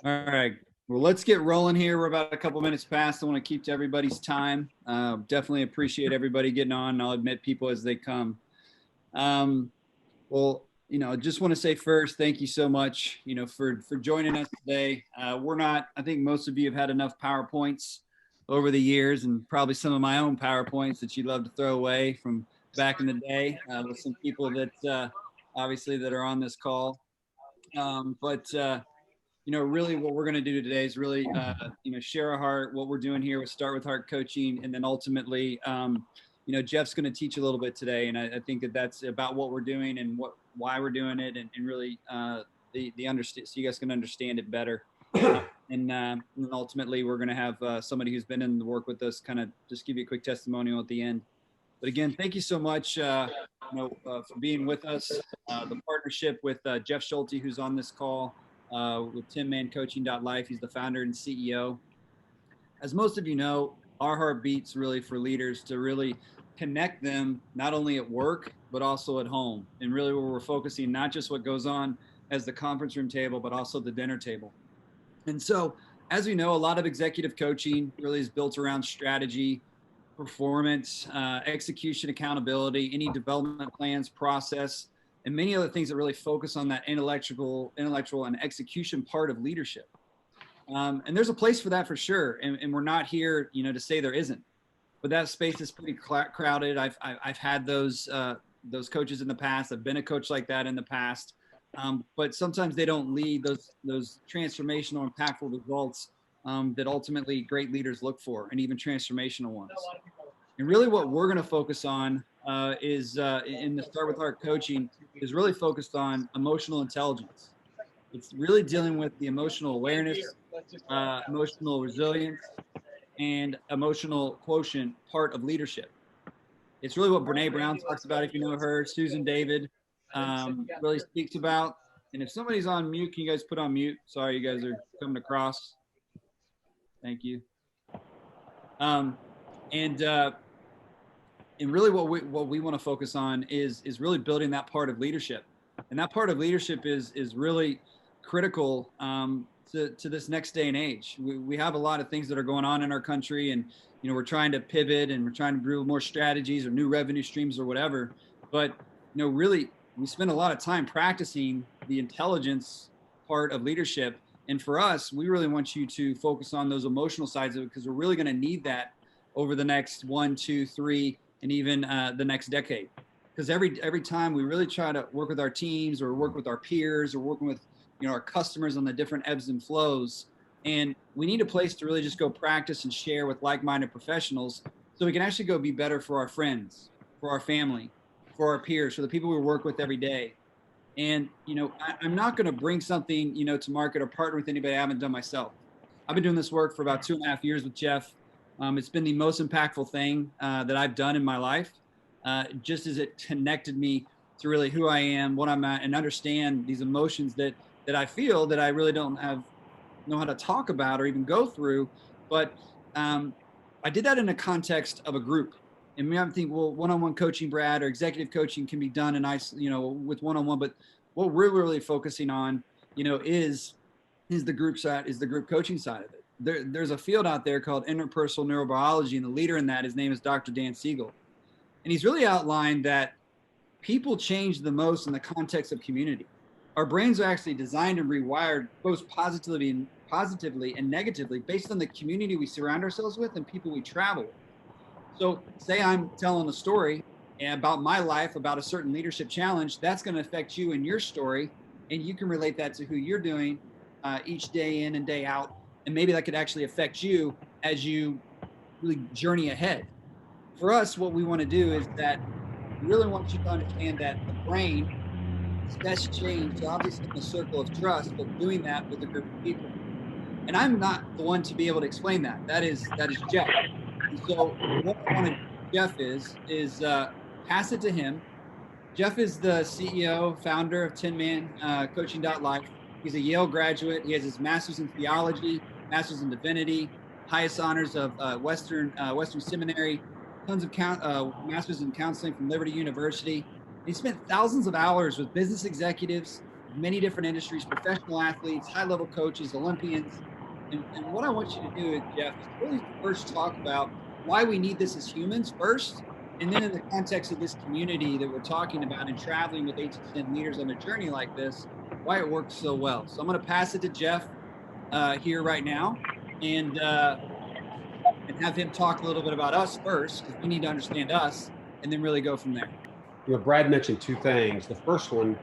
All right. Well, let's get rolling here. We're about a couple minutes past. I want to keep to everybody's time. Definitely appreciate everybody getting on. I'll admit people as they come. Um, well, just want to say first, thank you so much, for joining us today. We're not, I think most of you have had enough PowerPoints over the years, and probably some of my own PowerPoints that you'd love to throw away from back in the day with some people that obviously that are on this call. But really what we're going to do today is really, share our heart, what we're doing here with Start With Heart coaching. And then ultimately, Jeff's going to teach a little bit today. And I think that that's about what we're doing and why we're doing it. And really the understand, so you guys can understand it better. And then ultimately we're going to have somebody who's been in the work with us kind of just give you a quick testimonial at the end. But again, thank you so much, for being with us. The partnership with Jeff Schulte, who's on this call, with tinmancoaching.life. He's the founder and CEO. As most of you know, our heart beats really for leaders to really connect them not only at work, but also at home. And really where we're focusing not just what goes on as the conference room table, but also the dinner table. And so, as we know, a lot of executive coaching really is built around strategy, performance, execution, accountability, any development plans, process, and many other things that really focus on that intellectual and execution part of leadership. And there's a place for that for sure. And we're not here, to say there isn't. But that space is pretty crowded. I've had those coaches in the past. I've been a coach like that in the past. But sometimes they don't lead those transformational, impactful results that ultimately great leaders look for, and even transformational ones. And really what we're going to focus on is in the Start With Heart coaching is really focused on emotional intelligence. It's really dealing with the emotional awareness, emotional resilience, and emotional quotient part of leadership. It's really what Brene Brown talks about, if you know her. Susan David really speaks about. And if somebody's on mute, can you guys put on mute? Sorry, you guys are coming across. Thank you. And really what we want to focus on is really building that part of leadership. And that part of leadership is really critical to this next day and age. We have a lot of things that are going on in our country, and we're trying to pivot and we're trying to build more strategies or new revenue streams or whatever. But really we spend a lot of time practicing the intelligence part of leadership. And for us, we really want you to focus on those emotional sides of it, because we're really going to need that over the next 1, 2, 3, and even the next decade. Because every time we really try to work with our teams or work with our peers or working with our customers on the different ebbs and flows, and we need a place to really just go practice and share with like-minded professionals so we can actually go be better for our friends, for our family, for our peers, for the people we work with every day. And I'm not going to bring something to market or partner with anybody I haven't done myself. I've been doing this work for about 2.5 years with Jeff. It's been the most impactful thing that I've done in my life, just as it connected me to really who I am, what I'm at, and understand these emotions that I feel that I really don't know how to talk about or even go through. But I did that in a context of a group. And we might think, well, one-on-one coaching, Brad, or executive coaching can be done in with one-on-one. But what we're really focusing on, is the group side, is the group coaching side of it. There's a field out there called Interpersonal Neurobiology, and the leader in that, his name is Dr. Dan Siegel. And he's really outlined that people change the most in the context of community. Our brains are actually designed and rewired both positively and negatively based on the community we surround ourselves with and people we travel with. So say I'm telling a story about my life, about a certain leadership challenge, that's going to affect you and your story. And you can relate that to who you're doing each day in and day out. And maybe that could actually affect you as you really journey ahead. For us, what we want to do is that we really want you to understand that the brain is best changed, obviously in a circle of trust, but doing that with a group of people. And I'm not the one to be able to explain that. That is Jeff. And so what I want to do, Jeff is pass it to him. Jeff is the CEO, founder of tinmancoaching.life. He's a Yale graduate. He has his master's in theology, master's in divinity, highest honors of Western Seminary, tons of master's in counseling from Liberty University. He spent thousands of hours with business executives, many different industries, professional athletes, high-level coaches, Olympians. And what I want you to do, Jeff, is really first talk about why we need this as humans first, and then in the context of this community that we're talking about and traveling with 8 to 10 leaders on a journey like this, why it works so well. So I'm going to pass it to Jeff here right now, and have him talk a little bit about us first, because we need to understand us, and then really go from there. Brad mentioned two things. The first one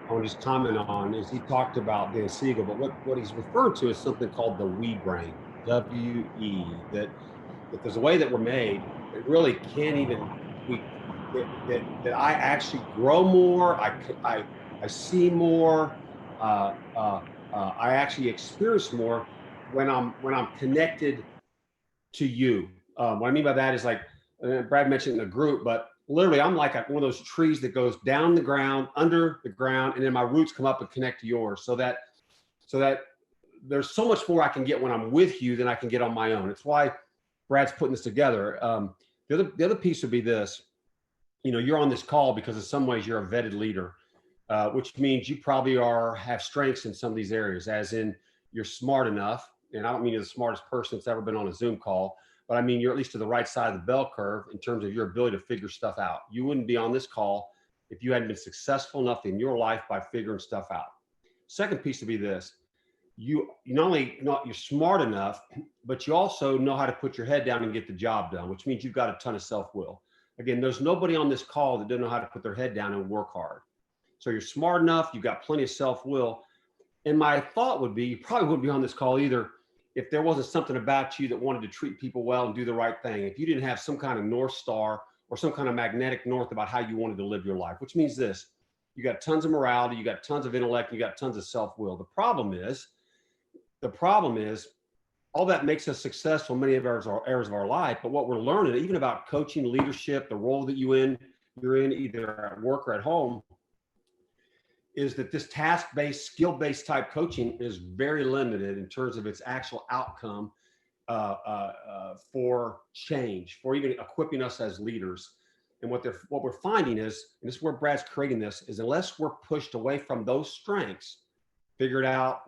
I want to just comment on is he talked about Dan Siegel, but what he's referring to is something called the we brain, W-E, that there's a way that we're made that really can't even tweak, that I actually grow more, I see more, I actually experience more when I'm connected to you. What I mean by that is, like Brad mentioned in the group, but literally I'm like one of those trees that goes down the ground, under the ground, and then my roots come up and connect to yours, so that there's so much more I can get when I'm with you than I can get on my own. It's why Brad's putting this together. The other piece would be this. You're on this call because in some ways you're a vetted leader, which means you probably have strengths in some of these areas, as in you're smart enough. And I don't mean you're the smartest person that's ever been on a Zoom call, but I mean you're at least to the right side of the bell curve in terms of your ability to figure stuff out. You wouldn't be on this call if you hadn't been successful enough in your life by figuring stuff out. Second piece would be this. You not only you're smart enough, but you also know how to put your head down and get the job done, which means you've got a ton of self-will. Again, there's nobody on this call that doesn't know how to put their head down and work hard. So you're smart enough, you've got plenty of self-will. And my thought would be, you probably wouldn't be on this call either if there wasn't something about you that wanted to treat people well and do the right thing. If you didn't have some kind of North Star or some kind of magnetic north about how you wanted to live your life, which means this: you got tons of morality, you got tons of intellect, you got tons of self-will. The problem is all that makes us successful in many of areas of our life. But what we're learning, even about coaching, leadership, the role that you're in either at work or at home, is that this task-based, skill-based type coaching is very limited in terms of its actual outcome for change, for even equipping us as leaders. And what we're finding is, and this is where Brad's creating this, is unless we're pushed away from those strengths, figure it out,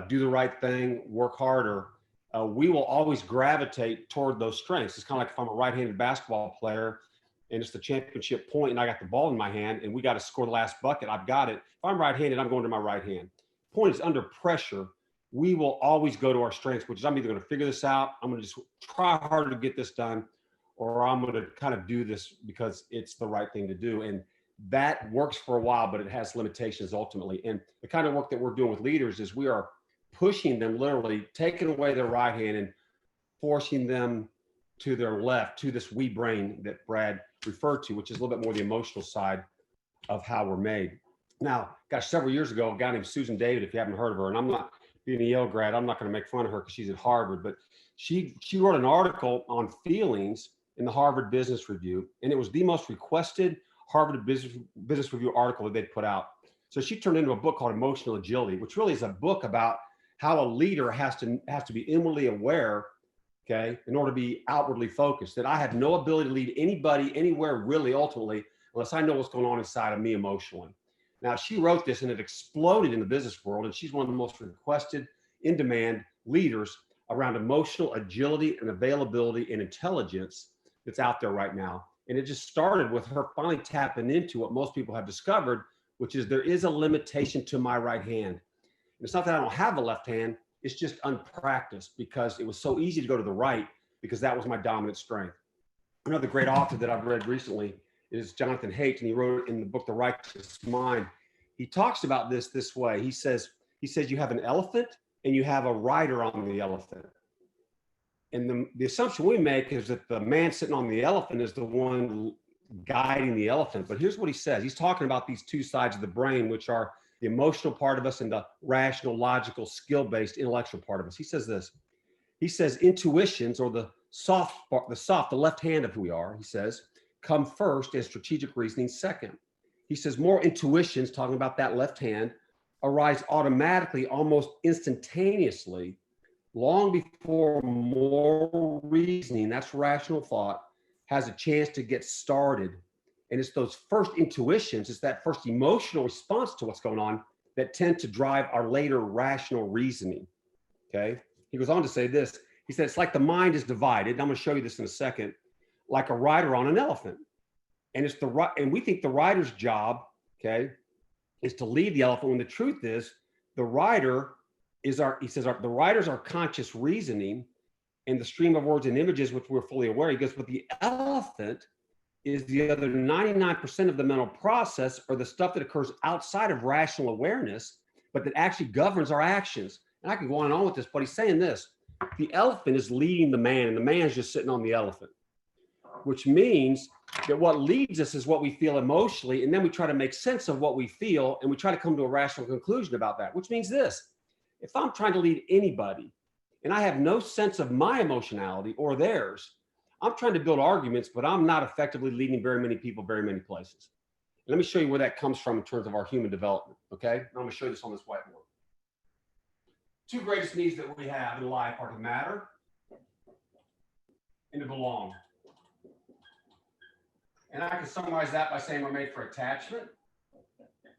do the right thing, work harder, we will always gravitate toward those strengths. It's kind of like if I'm a right-handed basketball player and it's the championship point and I got the ball in my hand and we got to score the last bucket, I've got it. If I'm right-handed, I'm going to my right hand. Point is, under pressure, we will always go to our strengths, which is I'm either going to figure this out, I'm going to just try harder to get this done, or I'm going to kind of do this because it's the right thing to do. And that works for a while, but it has limitations ultimately. And the kind of work that we're doing with leaders is we are pushing them, literally taking away their right hand and forcing them to their left, to this we brain that Brad referred to, which is a little bit more the emotional side of how we're made. Now, gosh, several years ago, a guy named Susan David, if you haven't heard of her, and I'm not being a Yale grad, I'm not going to make fun of her because she's at Harvard, but she wrote an article on feelings in the Harvard Business Review, and it was the most requested Harvard Business Review article that they'd put out. So she turned into a book called Emotional Agility, which really is a book about how a leader has to be inwardly aware, okay, in order to be outwardly focused. That I have no ability to lead anybody anywhere really ultimately unless I know what's going on inside of me emotionally. Now, she wrote this and it exploded in the business world, and she's one of the most requested, in-demand leaders around emotional agility and availability and intelligence that's out there right now. And it just started with her finally tapping into what most people have discovered, which is there is a limitation to my right hand. And it's not that I don't have a left hand, it's just unpracticed because it was so easy to go to the right because that was my dominant strength. Another great author that I've read recently is Jonathan Haidt, and he wrote in the book, The Righteous Mind. He talks about this way. He says you have an elephant and you have a rider on the elephant. And the assumption we make is that the man sitting on the elephant is the one guiding the elephant. But here's what he says. He's talking about these two sides of the brain, which are the emotional part of us and the rational, logical, skill-based, intellectual part of us. He says this. He says intuitions, or the left hand of who we are, he says, come first and strategic reasoning second. He says more intuitions, talking about that left hand, arise automatically, almost instantaneously, long before moral reasoning, that's rational thought, has a chance to get started And it's those first intuitions, it's that first emotional response to what's going on that tend to drive our later rational reasoning. Okay. He goes on to say this. He said, it's like the mind is divided. And I'm going to show you this in a second, like a rider on an elephant. And and we think the rider's job, okay, is to lead the elephant, when the truth is the rider is the rider's our conscious reasoning and the stream of words and images, which we're fully aware. He goes, but the elephant is the other 99% of the mental process, or the stuff that occurs outside of rational awareness, but that actually governs our actions. And I can go on and on with this, but he's saying this: the elephant is leading the man, and the man is just sitting on the elephant, which means that what leads us is what we feel emotionally, and then we try to make sense of what we feel, and we try to come to a rational conclusion about that, which means this: if I'm trying to lead anybody, and I have no sense of my emotionality or theirs, I'm trying to build arguments, but I'm not effectively leading very many people very many places. Let me show you where that comes from in terms of our human development, okay? I'm going to show you this on this whiteboard. Two greatest needs that we have in life are to matter and to belong. And I can summarize that by saying we're made for attachment,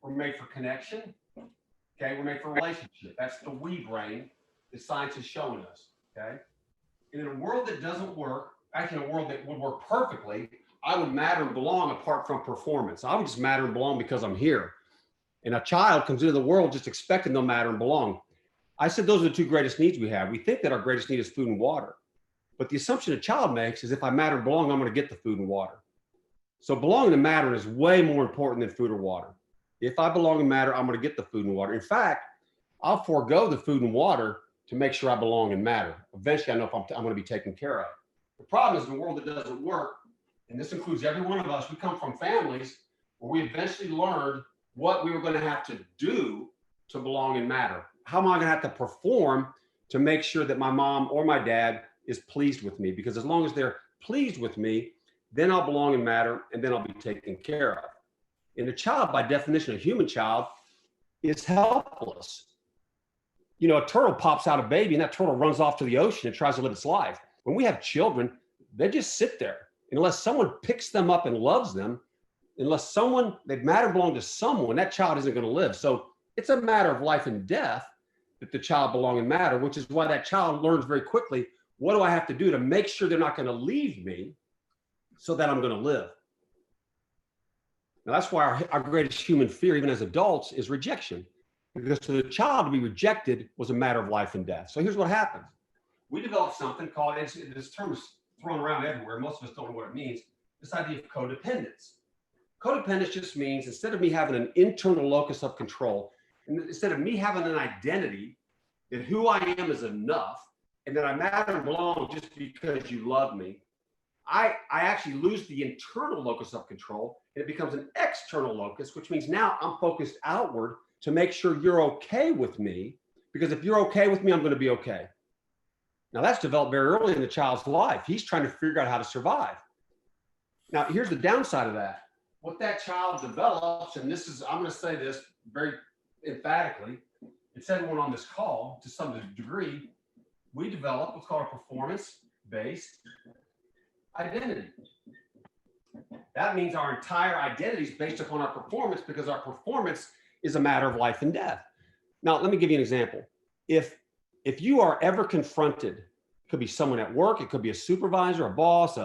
we're made for connection, okay? We're made for relationship. That's the we brain that science is showing us, okay? And in a world that doesn't work, actually in a world that would work perfectly, I would matter and belong apart from performance. I would just matter and belong because I'm here. And a child comes into the world just expecting they'll matter and belong. I said those are the two greatest needs we have. We think that our greatest need is food and water. But the assumption a child makes is if I matter and belong, I'm going to get the food and water. So belonging and mattering is way more important than food or water. If I belong and matter, I'm going to get the food and water. In fact, I'll forego the food and water to make sure I belong and matter. Eventually, I know if I'm going to be taken care of. The problem is in a world that doesn't work, and this includes every one of us, we come from families where we eventually learned what we were going to have to do to belong and matter. How am I going to have to perform to make sure that my mom or my dad is pleased with me? Because as long as they're pleased with me, then I'll belong and matter, and then I'll be taken care of. And a child, by definition, a human child, is helpless. You know, a turtle pops out a baby, and that turtle runs off to the ocean and tries to live its life. When we have children, they just sit there. Unless someone picks them up and loves them, unless they matter and belong to someone, that child isn't going to live. So it's a matter of life and death that the child belong and matter, which is why that child learns very quickly, what do I have to do to make sure they're not going to leave me so that I'm going to live? Now, that's why our greatest human fear, even as adults, is rejection. Because for the child to be rejected was a matter of life and death. So here's what happens. We developed something called, this term is thrown around everywhere, most of us don't know what it means, this idea of codependence. Codependence just means instead of me having an internal locus of control, and instead of me having an identity that who I am is enough, and that I matter and belong just because you love me, I actually lose the internal locus of control, and it becomes an external locus, which means now I'm focused outward to make sure you're okay with me, because if you're okay with me, I'm going to be okay. Now that's developed very early in the child's life. He's trying to figure out how to survive. Now here's the downside of that. What that child develops, and this is, I'm going to say this very emphatically, it's everyone on this call to some degree, we develop what's called a performance-based identity. That means our entire identity is based upon our performance, because our performance is a matter of life and death. Now, let me give you an example. If you are ever confronted, it could be someone at work, it could be a supervisor, a boss,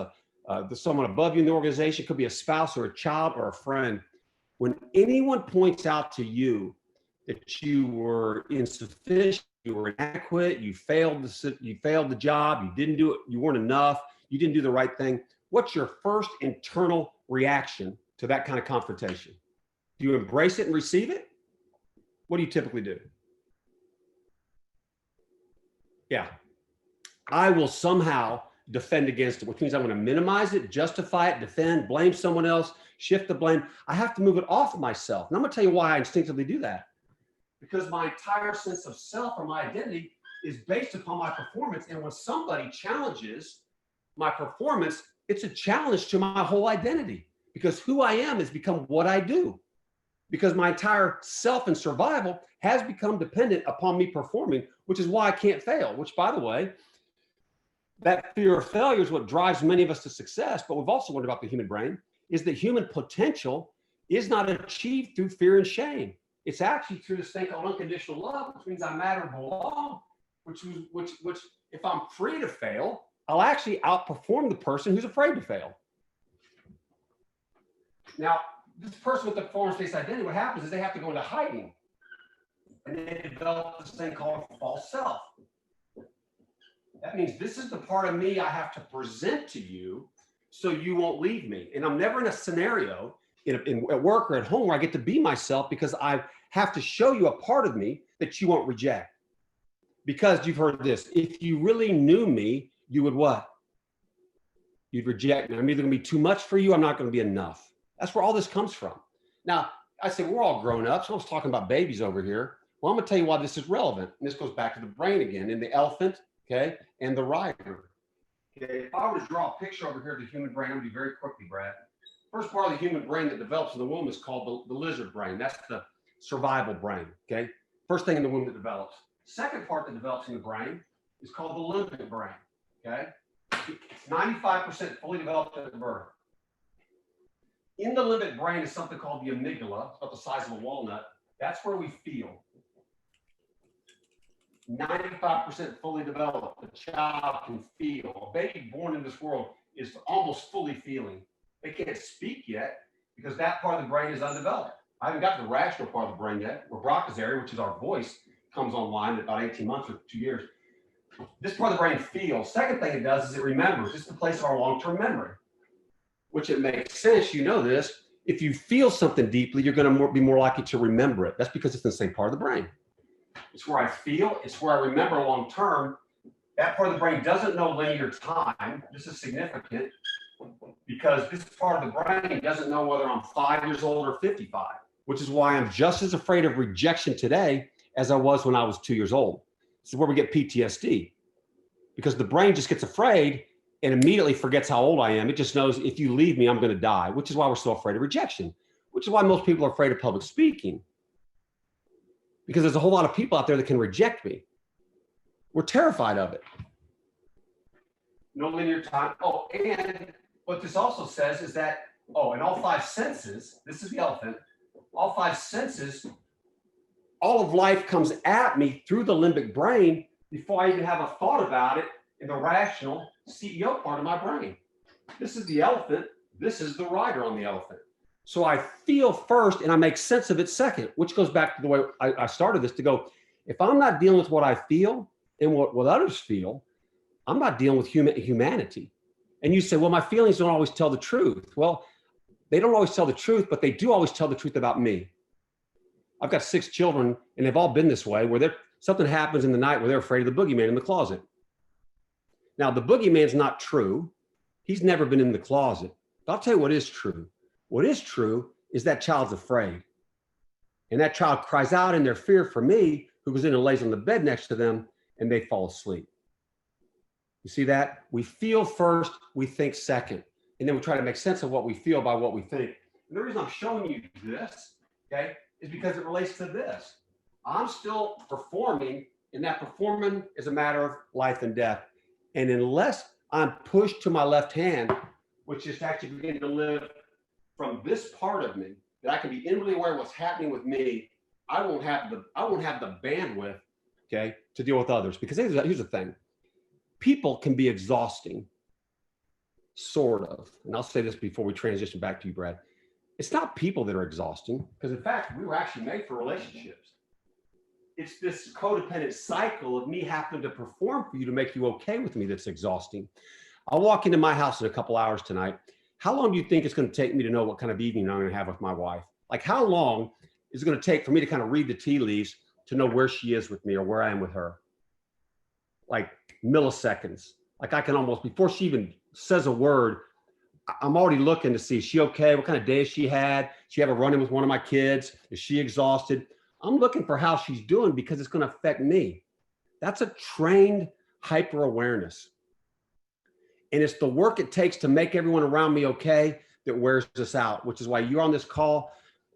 someone above you in the organization, it could be a spouse or a child or a friend. When anyone points out to you that you were insufficient, you were inadequate, you failed the job, you didn't do it, you weren't enough, you didn't do the right thing, what's your first internal reaction to that kind of confrontation? Do you embrace it and receive it? What do you typically do? Yeah, I will somehow defend against it, which means I'm going to minimize it, justify it, defend, blame someone else, shift the blame. I have to move it off of myself. And I'm going to tell you why I instinctively do that. Because my entire sense of self or my identity is based upon my performance. And when somebody challenges my performance, it's a challenge to my whole identity, because who I am has become what I do. Because my entire self and survival has become dependent upon me performing, which is why I can't fail, which, by the way, that fear of failure is what drives many of us to success. But we've also learned about the human brain is that human potential is not achieved through fear and shame. It's actually through this thing called unconditional love, which means I matter and belong, which if I'm free to fail, I'll actually outperform the person who's afraid to fail. Now, this person with the performance-based identity, what happens is they have to go into hiding. And they develop this thing called false self. That means this is the part of me I have to present to you so you won't leave me. And I'm never in a scenario at work or at home where I get to be myself, because I have to show you a part of me that you won't reject. Because you've heard this, if you really knew me, you would what? You'd reject me. I'm either going to be too much for you, I'm not going to be enough. That's where all this comes from. Now, I say we're all grown ups. I was talking about babies over here. Well, I'm going to tell you why this is relevant. And this goes back to the brain again, and the elephant, okay, and the rider. Okay, if I were to draw a picture over here of the human brain, I'm going to do very quickly, Brad. First part of the human brain that develops in the womb is called the lizard brain. That's the survival brain, okay? First thing in the womb that develops. Second part that develops in the brain is called the limbic brain, okay? It's 95% fully developed at birth. In the limbic brain is something called the amygdala, about the size of a walnut. That's where we feel. 95% fully developed. The child can feel. A baby born in this world is almost fully feeling. They can't speak yet because that part of the brain is undeveloped. I haven't got to the rational part of the brain yet, where Broca's area, which is our voice, comes online in about 18 months or 2 years. This part of the brain feels. Second thing it does is it remembers. It's the place of our long-term memory, which it makes sense. You know this. If you feel something deeply, you're going to be more likely to remember it. That's because it's in the same part of the brain. It's where I feel. It's where I remember long-term. That part of the brain doesn't know linear time. This is significant because this part of the brain doesn't know whether I'm 5 years old or 55, which is why I'm just as afraid of rejection today as I was when I was 2 years old. This is where we get PTSD, because the brain just gets afraid and immediately forgets how old I am. It just knows if you leave me, I'm going to die, which is why we're so afraid of rejection, which is why most people are afraid of public speaking, because there's a whole lot of people out there that can reject me. We're terrified of it. No linear time. Oh, and what this also says is that, in all five senses, this is the elephant, all five senses, all of life comes at me through the limbic brain before I even have a thought about it in the rational CEO part of my brain. This is the elephant. This is the rider on the elephant. So I feel first and I make sense of it second, which goes back to the way I started this, to go, if I'm not dealing with what I feel and what others feel, I'm not dealing with humanity. And you say, well, my feelings don't always tell the truth. Well, they don't always tell the truth, but they do always tell the truth about me. I've got 6 children, and they've all been this way, where something happens in the night where they're afraid of the boogeyman in the closet. Now, the boogeyman's not true. He's never been in the closet. But I'll tell you what is true. What is true is that child's afraid. And that child cries out in their fear for me, who goes in and lays on the bed next to them, and they fall asleep. You see that? We feel first, we think second. And then we try to make sense of what we feel by what we think. And the reason I'm showing you this, okay, is because it relates to this. I'm still performing, and that performing is a matter of life and death. And unless I'm pushed to my left hand, which is actually beginning to live from this part of me, that I can be inwardly aware of what's happening with me, I won't have the bandwidth, okay, to deal with others. Because here's the thing. People can be exhausting, sort of. And I'll say this before we transition back to you, Brad. It's not people that are exhausting, because in fact, we were actually made for relationships. It's this codependent cycle of me having to perform for you to make you okay with me that's exhausting. I'll walk into my house in a couple hours tonight. How long do you think it's going to take me to know what kind of evening I'm going to have with my wife? Like, how long is it going to take for me to kind of read the tea leaves to know where she is with me or where I am with her? Like milliseconds. Like, I can almost, before she even says a word, I'm already looking to see, is she okay? What kind of day she had? Did she have a run-in with one of my kids? Is she exhausted? I'm looking for how she's doing because it's going to affect me. That's a trained hyper-awareness. And it's the work it takes to make everyone around me okay that wears us out, which is why you're on this call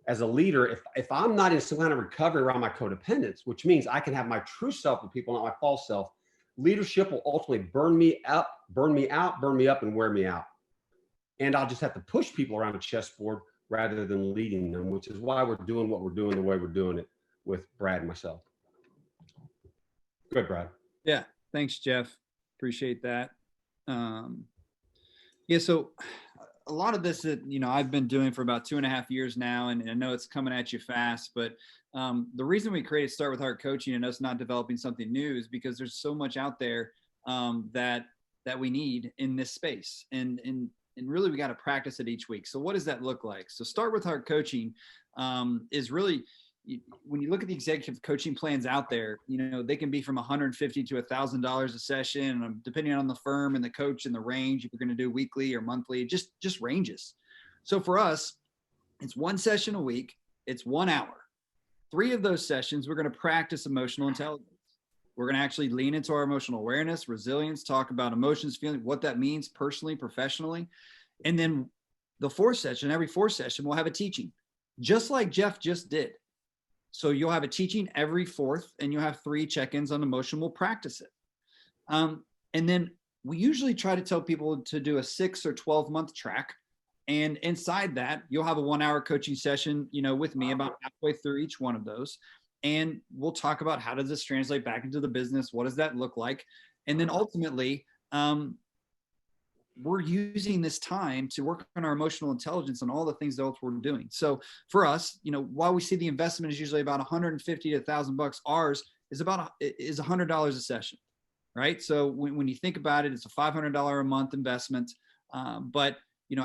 as a leader. If I'm not in some kind of recovery around my codependence, which means I can have my true self with people, not my false self, leadership will ultimately burn me up, burn me out, burn me up, and wear me out. and I'll just have to push people around a chessboard rather than leading them, which is why we're doing what we're doing the way we're doing it with Brad and myself. Good, Brad. Yeah, thanks, Jeff. Appreciate that. Yeah, so a lot of this that I've been doing for about 2.5 years now, and I know it's coming at you fast, but the reason we created Start with Heart Coaching and us not developing something new is because there's so much out there that we need in this space, and really we got to practice it each week. So what does that look like? So Start with Heart Coaching is really, when you look at the executive coaching plans out there, they can be from $150 to $1,000 a session, depending on the firm and the coach and the range. If you're going to do weekly or monthly, just ranges. So for us, it's one session a week. It's 1 hour. 3 of those sessions, we're going to practice emotional intelligence. We're going to actually lean into our emotional awareness, resilience, talk about emotions, feelings, what that means personally, professionally. And then the every fourth session, we'll have a teaching, just like Jeff just did. So you'll have a teaching every fourth, and you'll have 3 check-ins on emotion. We'll practice it. And then we usually try to tell people to do a 6 or 12-month track. And inside that, you'll have a 1-hour coaching session, with me about halfway through each one of those. And we'll talk about how does this translate back into the business? What does that look like? And then ultimately, we're using this time to work on our emotional intelligence and all the things that we're doing. So for us, while we see the investment is usually about $150 to $1,000, ours is $100 a session, right? So when you think about it, it's a $500 a month investment. But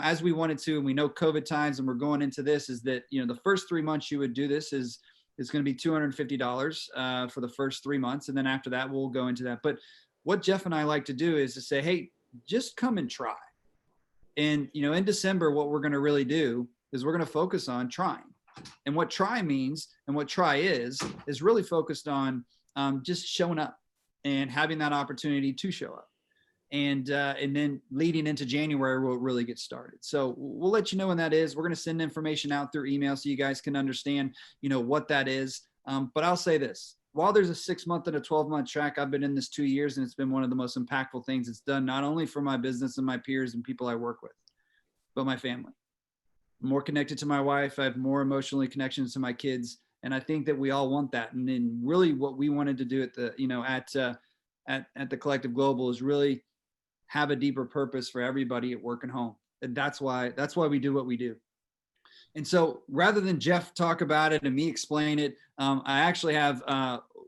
as we wanted to, and we know COVID times, and we're going into this, is that the first 3 months you would do this is going to be $250 for the first 3 months, and then after that we'll go into that. But what Jeff and I like to do is to say, hey, just come and try. And, in December, what we're going to really do is we're going to focus on trying. And what try means and what try is really focused on just showing up and having that opportunity to show up. And then leading into January, we'll really get started. So we'll let you know when that is. We're going to send information out through email so you guys can understand, what that is. But I'll say this. While there's a 6-month and a 12-month track, I've been in this 2 years, and it's been one of the most impactful things it's done, not only for my business and my peers and people I work with, but my family. I'm more connected to my wife. I have more emotionally connections to my kids. And I think that we all want that. And then really what we wanted to do at the, at the Collective Global is really have a deeper purpose for everybody at work and home. And that's why we do what we do. And so rather than Jeff talk about it and me explain it, I actually have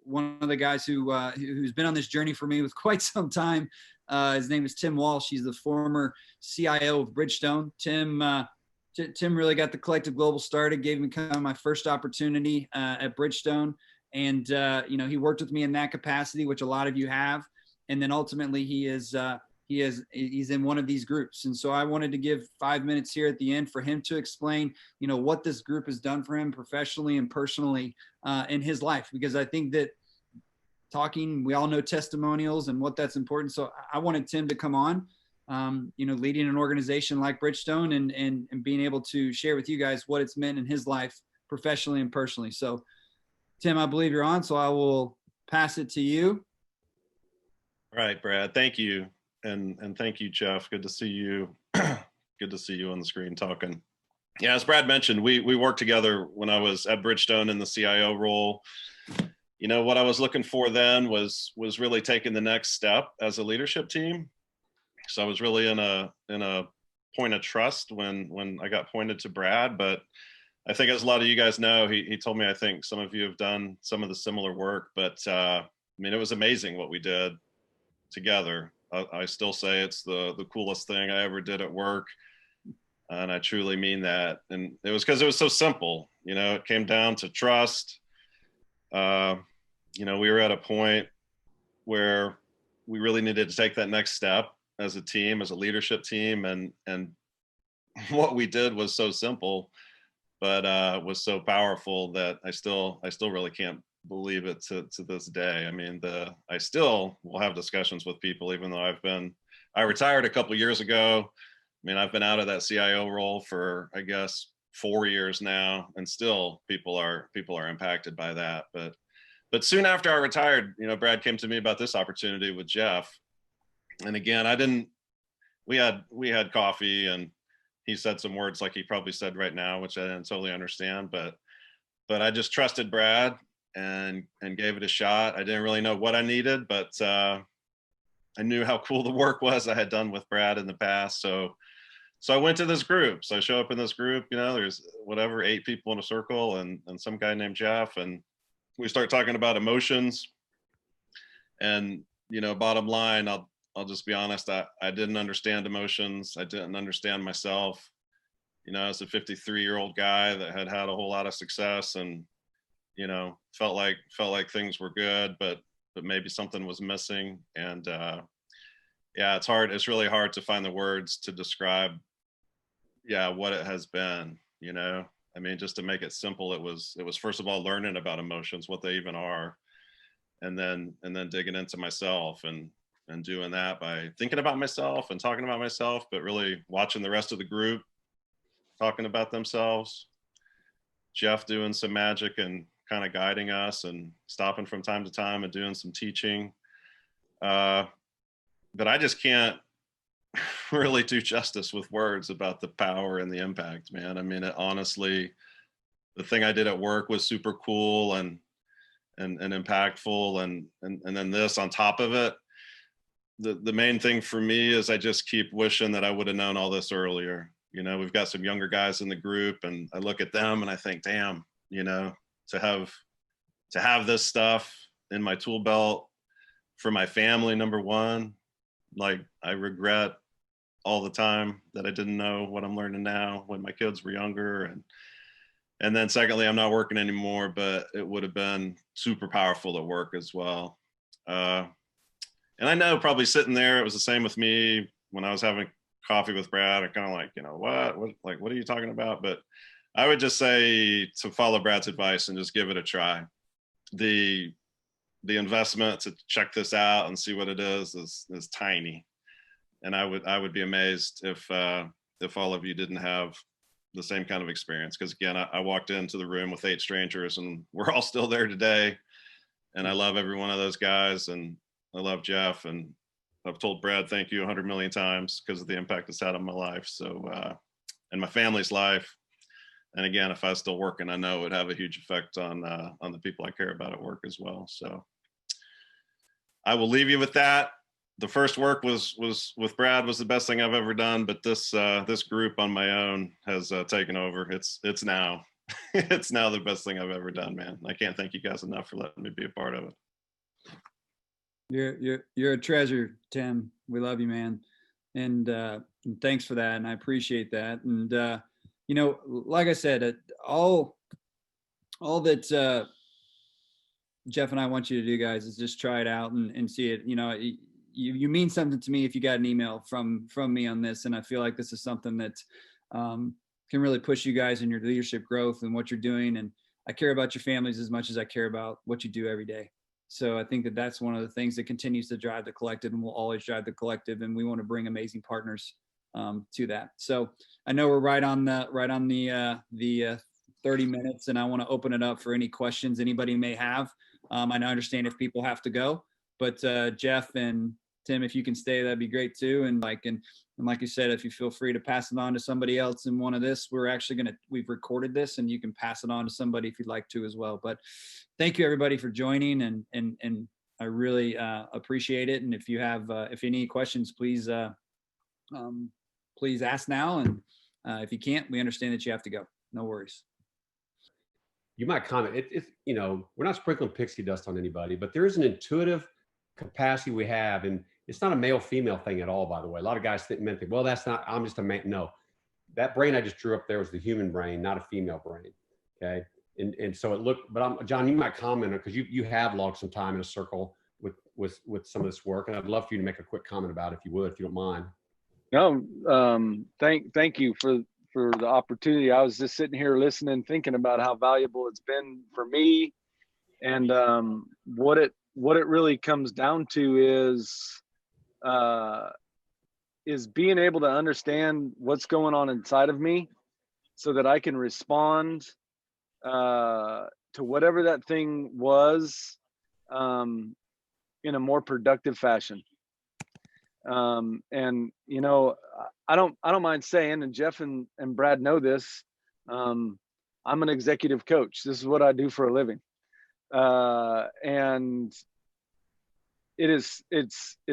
one of the guys who's been on this journey for me with quite some time. His name is Tim Walsh. He's the former CIO of Bridgestone. Tim really got the Collective Global started, gave me kind of my first opportunity at Bridgestone. And, he worked with me in that capacity, which a lot of you have. And then ultimately he's in one of these groups. And so I wanted to give 5 minutes here at the end for him to explain, what this group has done for him professionally and personally in his life, because I think that we all know testimonials and what that's important. So I wanted Tim to come on, leading an organization like Bridgestone and being able to share with you guys what it's meant in his life professionally and personally. So Tim, I believe you're on, so I will pass it to you. All right, Brad, thank you. And thank you, Jeff. Good to see you. Good to see you on the screen talking. Yeah, as Brad mentioned, we worked together when I was at Bridgestone in the CIO role. What I was looking for then was really taking the next step as a leadership team. So I was really in a point of trust when I got pointed to Brad. But I think, as a lot of you guys know, he told me, I think some of you have done some of the similar work. But it was amazing what we did together. I still say it's the coolest thing I ever did at work. And I truly mean that. And it was because it was so simple. It came down to trust. We were at a point where we really needed to take that next step as a team, as a leadership team. And what we did was so simple, but was so powerful that I still really can't believe it to this day. I still will have discussions with people, even though I retired a couple years ago. I've been out of that CIO role for, I guess, 4 years now, and still people are impacted by that. But soon after I retired, Brad came to me about this opportunity with Jeff. And again, we had coffee, and he said some words like he probably said right now, which I didn't totally understand, but I just trusted Brad and gave it a shot. I didn't really know what I needed, but I knew how cool the work was I had done with Brad in the past. So I went to this group. So I show up in this group, you know, there's whatever, 8 people in a circle and some guy named Jeff. And we start talking about emotions. And, you know, bottom line, I'll just be honest, I didn't understand emotions. I didn't understand myself. You know, as a 53-year-old guy that had had a whole lot of success and, you know, felt like things were good, but maybe something was missing. And yeah, it's hard. It's really hard to find the words to describe, yeah, what it has been, you know. I mean, just to make it simple, it was first of all learning about emotions, what they even are, and then digging into myself and doing that by thinking about myself and talking about myself, but really watching the rest of the group talking about themselves. Jeff doing some magic and kind of guiding us and stopping from time to time and doing some teaching. But I just can't really do justice with words about the power and the impact, man. I mean, it, honestly, the thing I did at work was super cool and impactful, and then this on top of it. The main thing for me is I just keep wishing that I would have known all this earlier. You know, we've got some younger guys in the group, and I look at them and I think, damn, you know, to have this stuff in my tool belt for my family, number one, like I regret all the time that I didn't know what I'm learning now when my kids were younger. And then secondly, I'm not working anymore, but it would have been super powerful at work as well. And I know probably sitting there, it was the same with me when I was having coffee with Brad. I kind of like, you know, what are you talking about? But I would just say to follow Brad's advice and just give it a try. The investment to check this out and see what it is tiny. And I would be amazed if all of you didn't have the same kind of experience. Because again, I walked into the room with 8 strangers and we're all still there today. And I love every one of those guys. And I love Jeff. And I've told Brad, thank you 100 million times because of the impact it's had on my life. So, and my family's life. And again, if I was still working, I know it would have a huge effect on the people I care about at work as well. So I will leave you with that. The first work was with Brad was the best thing I've ever done, but this group on my own has taken over. It's now it's now the best thing I've ever done, man. I can't thank you guys enough for letting me be a part of it. You're a treasure, Tim. We love you, man, and thanks for that, and I appreciate that. And you know, like I said, all that Jeff and I want you to do, guys, is just try it out and see it. You know, you mean something to me if you got an email from me on this, and I feel like this is something that can really push you guys in your leadership growth and what you're doing. And I care about your families as much as I care about what you do every day. So I think that that's one of the things that continues to drive the collective and will always drive the collective. And we want to bring amazing partners to that. So I know we're right on the 30 minutes, and I want to open it up for any questions anybody may have. I understand if people have to go, but Jeff and Tim, if you can stay, that'd be great too. And like you said, if you feel free to pass it on to somebody else in one of this, we've recorded this and you can pass it on to somebody if you'd like to as well. But thank you everybody for joining, and I really appreciate it. And if you have any questions, please ask now. And if you can't, we understand that you have to go. No worries. You might comment. It's you know, we're not sprinkling pixie dust on anybody, but there is an intuitive capacity we have, and it's not a male-female thing at all, by the way. A lot of guys think, well, that's not, I'm just a man. No, that brain I just drew up there was the human brain, not a female brain. Okay. And so it looked, but John, you might comment because you have logged some time in a circle with some of this work. And I'd love for you to make a quick comment about it, if you don't mind. No, thank you for the opportunity. I was just sitting here listening, thinking about how valuable it's been for me, and what it really comes down to is being able to understand what's going on inside of me, so that I can respond to whatever that thing was in a more productive fashion. And you know, I don't mind saying, and Jeff and Brad know this, I'm an executive coach. This is what I do for a living. And it's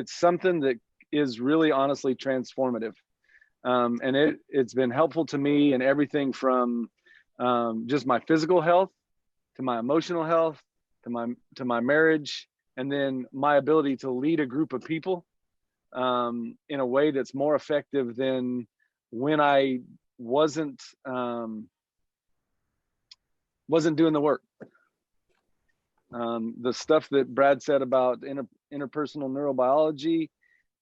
something that is really honestly transformative. And it's been helpful to me in everything from just my physical health to my emotional health to my marriage, and then my ability to lead a group of people in a way that's more effective than when I wasn't doing the work. The stuff that Brad said about interpersonal neurobiology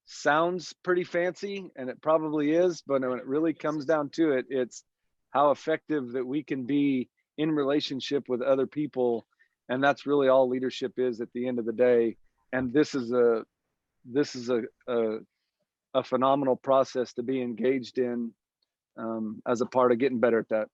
sounds pretty fancy, and it probably is, but when it really comes down to it, it's how effective that we can be in relationship with other people. And that's really all leadership is at the end of the day. And this is a phenomenal process to be engaged in as a part of getting better at that.